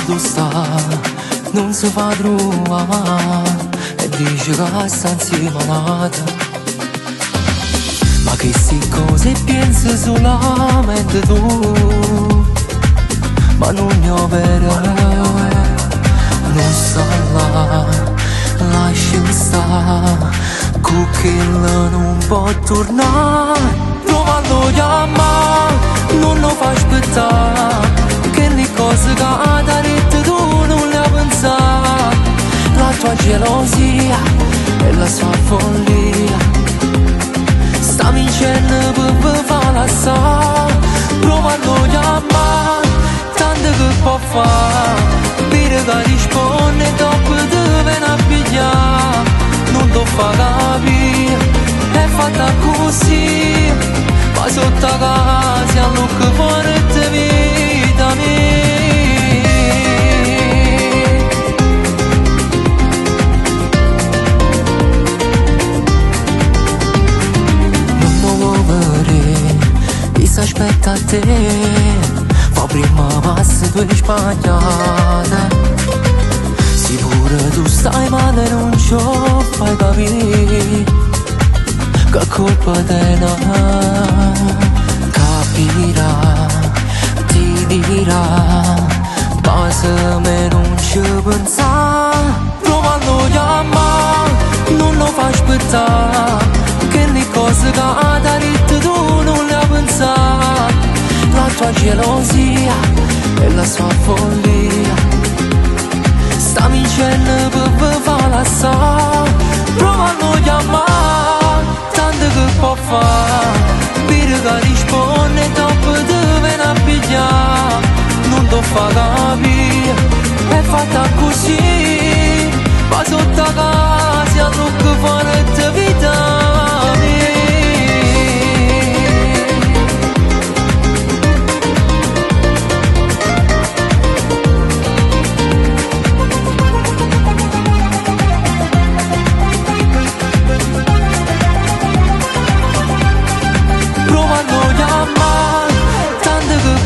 dove sta, non si fa trovare e dice che sta insieme all'altra. Ma che si cose pensi solamente tu, ma non è vero, non sta là, lascia stare, con che non può tornare. Provalo chiamare, non lo fa aspettare, che le cose che ha detto tu non le ha pensato. La tua gelosia e la sua follia sta vincendo per fare la sa. Provalo chiamare, tanto che può fare, dire che risponde dopo te viene a pigliare. Non ti fa capire, è fatta così, ma sotto casa a look forte vita mia. Non lo vuoi vedere, chi si aspetta a te, fa prima passa due sbagliate. Sicuro tu stai male, non ci fai capire che colpa te n'ha. Capirà, ti dirà, ma se me non ci pensa. Provalo chiamare, non lo fa aspettare, che le cose che ha detto tu non le ha pensato. La tua gelosia e la sua follia sta vincendo per fare la sa. Provalo chiamare, tanto che può fare, dire che risponde dopo te viene a pigliare. Non ti fa capire, è fatta così, ma sotto casa tu che farete vita mia.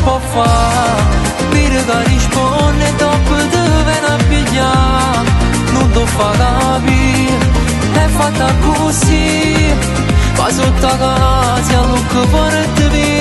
Può fare, dire che risponde dopo te viene a pigliare. Non ti fa capire, è fatta così, ma sotto casa non che vorrete via.